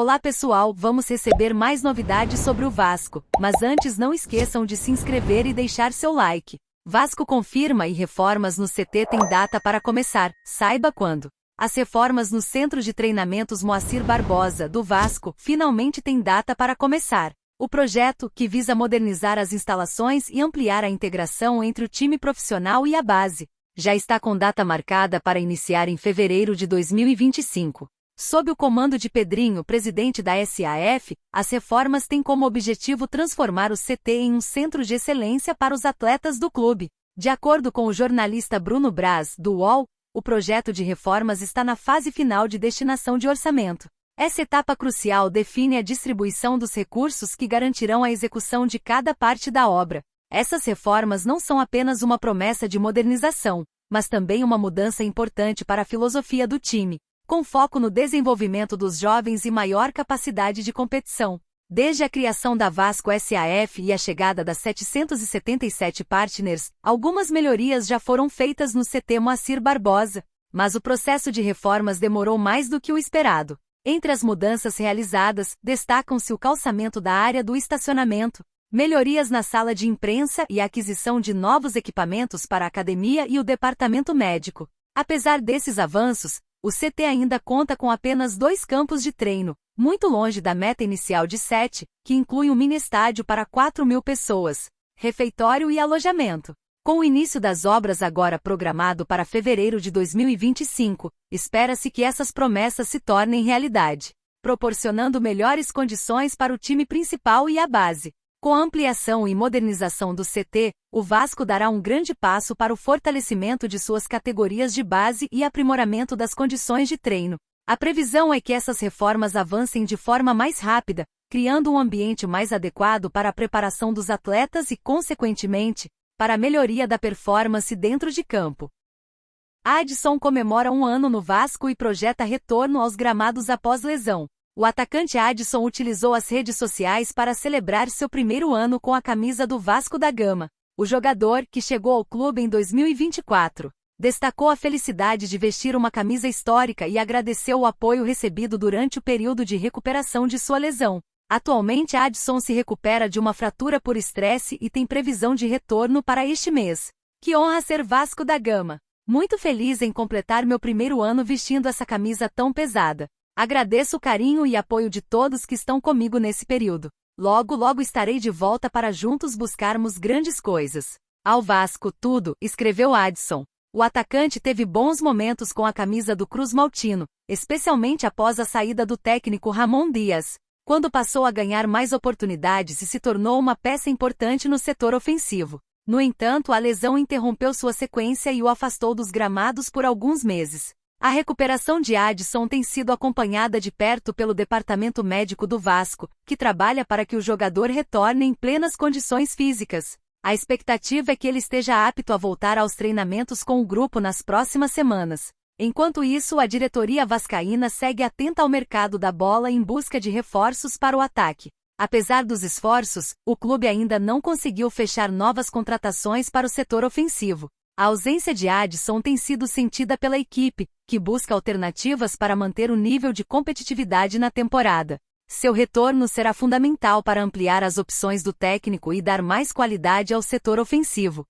Olá pessoal, vamos receber mais novidades sobre o Vasco, mas antes não esqueçam de se inscrever e deixar seu like. Vasco confirma e reformas no CT têm data para começar, saiba quando. As reformas no Centro de Treinamentos Moacir Barbosa, do Vasco, finalmente têm data para começar. O projeto, que visa modernizar as instalações e ampliar a integração entre o time profissional e a base, já está com data marcada para iniciar em fevereiro de 2025. Sob o comando de Pedrinho, presidente da SAF, as reformas têm como objetivo transformar o CT em um centro de excelência para os atletas do clube. De acordo com o jornalista Bruno Braz, do UOL, o projeto de reformas está na fase final de destinação de orçamento. Essa etapa crucial define a distribuição dos recursos que garantirão a execução de cada parte da obra. Essas reformas não são apenas uma promessa de modernização, mas também uma mudança importante para a filosofia do time, com foco no desenvolvimento dos jovens e maior capacidade de competição. Desde a criação da Vasco SAF e a chegada das 777 partners, algumas melhorias já foram feitas no CT Moacir Barbosa, mas o processo de reformas demorou mais do que o esperado. Entre as mudanças realizadas, destacam-se o calçamento da área do estacionamento, melhorias na sala de imprensa e a aquisição de novos equipamentos para a academia e o departamento médico. Apesar desses avanços, o CT ainda conta com apenas 2 campos de treino, muito longe da meta inicial de 7, que inclui um mini-estádio para 4.000 pessoas, refeitório e alojamento. Com o início das obras agora programado para fevereiro de 2025, espera-se que essas promessas se tornem realidade, proporcionando melhores condições para o time principal e a base. Com a ampliação e modernização do CT, o Vasco dará um grande passo para o fortalecimento de suas categorias de base e aprimoramento das condições de treino. A previsão é que essas reformas avancem de forma mais rápida, criando um ambiente mais adequado para a preparação dos atletas e, consequentemente, para a melhoria da performance dentro de campo. Adson comemora 1 ano no Vasco e projeta retorno aos gramados após lesão. O atacante Adson utilizou as redes sociais para celebrar seu primeiro ano com a camisa do Vasco da Gama. O jogador, que chegou ao clube em 2024, destacou a felicidade de vestir uma camisa histórica e agradeceu o apoio recebido durante o período de recuperação de sua lesão. Atualmente, Adson se recupera de uma fratura por estresse e tem previsão de retorno para este mês. Que honra ser Vasco da Gama! Muito feliz em completar meu primeiro ano vestindo essa camisa tão pesada. Agradeço o carinho e apoio de todos que estão comigo nesse período. Logo, logo estarei de volta para juntos buscarmos grandes coisas. Ao Vasco, tudo, escreveu Adson. O atacante teve bons momentos com a camisa do Cruz Maltino, especialmente após a saída do técnico Ramon Dias, quando passou a ganhar mais oportunidades e se tornou uma peça importante no setor ofensivo. No entanto, a lesão interrompeu sua sequência e o afastou dos gramados por alguns meses. A recuperação de Adson tem sido acompanhada de perto pelo departamento médico do Vasco, que trabalha para que o jogador retorne em plenas condições físicas. A expectativa é que ele esteja apto a voltar aos treinamentos com o grupo nas próximas semanas. Enquanto isso, a diretoria vascaína segue atenta ao mercado da bola em busca de reforços para o ataque. Apesar dos esforços, o clube ainda não conseguiu fechar novas contratações para o setor ofensivo. A ausência de Adson tem sido sentida pela equipe, que busca alternativas para manter o nível de competitividade na temporada. Seu retorno será fundamental para ampliar as opções do técnico e dar mais qualidade ao setor ofensivo.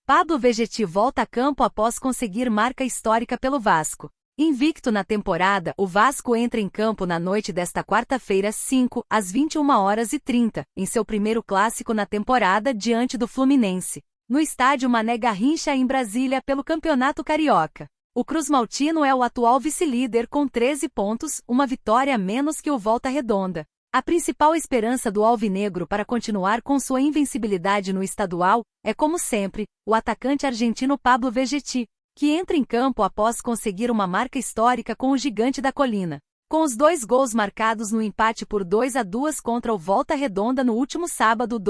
Pablo Vegetti volta a campo após conseguir marca histórica pelo Vasco. Invicto na temporada, o Vasco entra em campo na noite desta quarta-feira, 5, às 21h30, em seu primeiro clássico na temporada diante do Fluminense, no estádio Mané Garrincha em Brasília pelo Campeonato Carioca. O Cruz Maltino é o atual vice-líder com 13 pontos, uma vitória a menos que o Volta Redonda. A principal esperança do alvinegro para continuar com sua invencibilidade no estadual é, como sempre, o atacante argentino Pablo Vegetti, que entra em campo após conseguir uma marca histórica com o Gigante da Colina. Com os 2 gols marcados no empate por 2-2 contra o Volta Redonda no último sábado,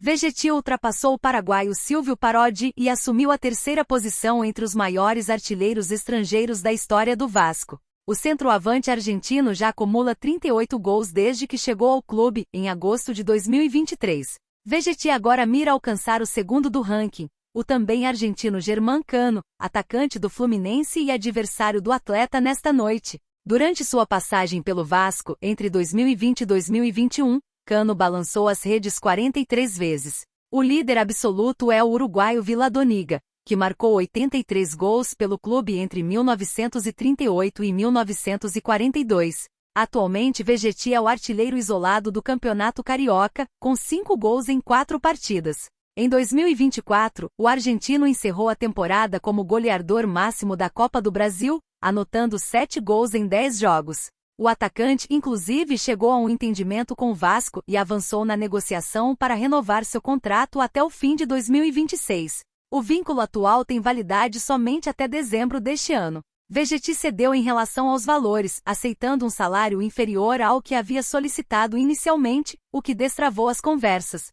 Vegetti ultrapassou o paraguaio Silvio Parodi e assumiu a 3ª posição entre os maiores artilheiros estrangeiros da história do Vasco. O centroavante argentino já acumula 38 gols desde que chegou ao clube, em agosto de 2023. Vegetti agora mira alcançar o 2º do ranking, o também argentino Germán Cano, atacante do Fluminense e adversário do atleta nesta noite. Durante sua passagem pelo Vasco, entre 2020 e 2021, Cano balançou as redes 43 vezes. O líder absoluto é o uruguaio Vila Doniga, que marcou 83 gols pelo clube entre 1938 e 1942. Atualmente Vegetti é o artilheiro isolado do Campeonato Carioca, com 5 gols em 4 partidas. Em 2024, o argentino encerrou a temporada como goleador máximo da Copa do Brasil, anotando 7 gols em 10 jogos. O atacante, inclusive, chegou a um entendimento com o Vasco e avançou na negociação para renovar seu contrato até o fim de 2026. O vínculo atual tem validade somente até dezembro deste ano. Vegetti cedeu em relação aos valores, aceitando um salário inferior ao que havia solicitado inicialmente, o que destravou as conversas.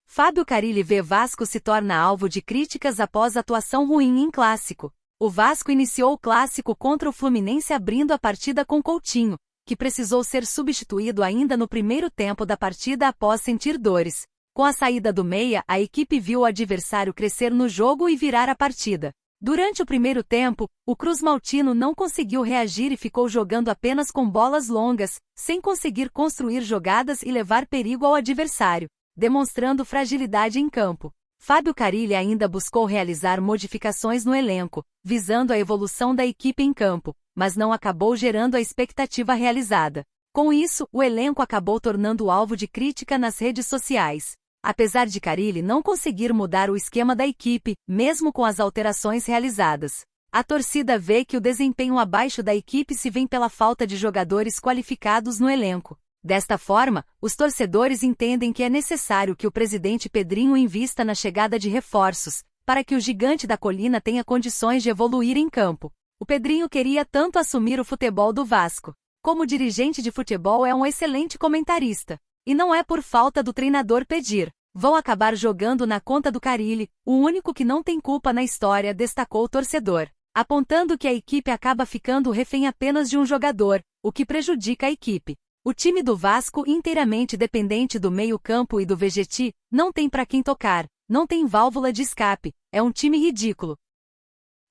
Fábio Carille vê Vasco se torna alvo de críticas após atuação ruim em clássico. O Vasco iniciou o clássico contra o Fluminense abrindo a partida com Coutinho, que precisou ser substituído ainda no primeiro tempo da partida após sentir dores. Com a saída do meia, a equipe viu o adversário crescer no jogo e virar a partida. Durante o primeiro tempo, o Cruz Maltino não conseguiu reagir e ficou jogando apenas com bolas longas, sem conseguir construir jogadas e levar perigo ao adversário, demonstrando fragilidade em campo. Fábio Carille ainda buscou realizar modificações no elenco, visando a evolução da equipe em campo, mas não acabou gerando a expectativa realizada. Com isso, o elenco acabou tornando alvo de crítica nas redes sociais. Apesar de Carille não conseguir mudar o esquema da equipe, mesmo com as alterações realizadas, a torcida vê que o desempenho abaixo da equipe se vem pela falta de jogadores qualificados no elenco. Desta forma, os torcedores entendem que é necessário que o presidente Pedrinho invista na chegada de reforços, para que o gigante da colina tenha condições de evoluir em campo. O Pedrinho queria tanto assumir o futebol do Vasco. Como dirigente de futebol é um excelente comentarista. E não é por falta do treinador pedir. Vão acabar jogando na conta do Carille, o único que não tem culpa na história, destacou o torcedor, apontando que a equipe acaba ficando refém apenas de um jogador, o que prejudica a equipe. O time do Vasco, inteiramente dependente do meio-campo e do Vegetti, não tem para quem tocar, não tem válvula de escape, é um time ridículo.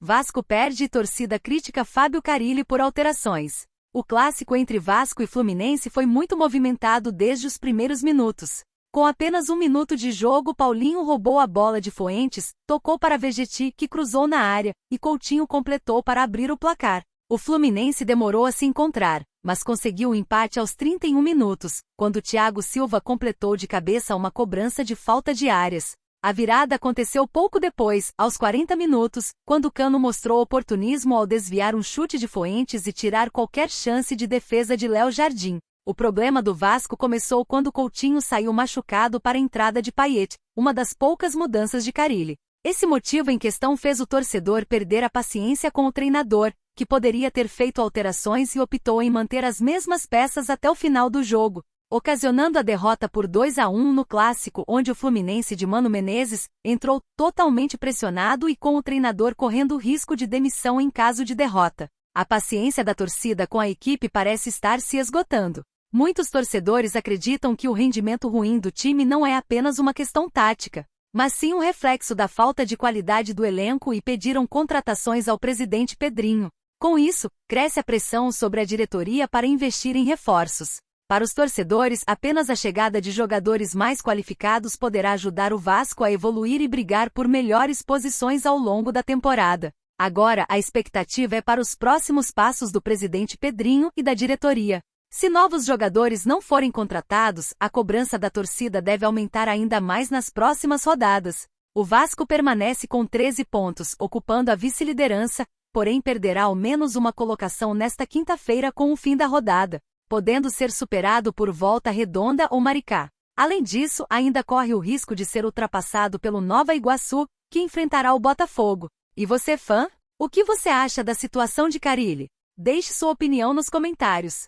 Vasco perde e torcida crítica Fábio Carille por alterações. O clássico entre Vasco e Fluminense foi muito movimentado desde os primeiros minutos. Com apenas 1 minuto de jogo, Paulinho roubou a bola de Fuentes, tocou para Vegetti, que cruzou na área, e Coutinho completou para abrir o placar. O Fluminense demorou a se encontrar, mas conseguiu o empate aos 31 minutos, quando Thiago Silva completou de cabeça uma cobrança de falta de áreas. A virada aconteceu pouco depois, aos 40 minutos, quando Cano mostrou oportunismo ao desviar um chute de Fuentes e tirar qualquer chance de defesa de Léo Jardim. O problema do Vasco começou quando Coutinho saiu machucado para a entrada de Payet, uma das poucas mudanças de Carille. Esse motivo em questão fez o torcedor perder a paciência com o treinador, que poderia ter feito alterações e optou em manter as mesmas peças até o final do jogo, ocasionando a derrota por 2-1 no clássico, onde o Fluminense de Mano Menezes entrou totalmente pressionado e com o treinador correndo risco de demissão em caso de derrota. A paciência da torcida com a equipe parece estar se esgotando. Muitos torcedores acreditam que o rendimento ruim do time não é apenas uma questão tática, mas sim um reflexo da falta de qualidade do elenco e pediram contratações ao presidente Pedrinho. Com isso, cresce a pressão sobre a diretoria para investir em reforços. Para os torcedores, apenas a chegada de jogadores mais qualificados poderá ajudar o Vasco a evoluir e brigar por melhores posições ao longo da temporada. Agora, a expectativa é para os próximos passos do presidente Pedrinho e da diretoria. Se novos jogadores não forem contratados, a cobrança da torcida deve aumentar ainda mais nas próximas rodadas. O Vasco permanece com 13 pontos, ocupando a vice-liderança, porém perderá ao menos uma colocação nesta quinta-feira com o fim da rodada, podendo ser superado por Volta Redonda ou Maricá. Além disso, ainda corre o risco de ser ultrapassado pelo Nova Iguaçu, que enfrentará o Botafogo. E você, fã? O que você acha da situação de Carille? Deixe sua opinião nos comentários.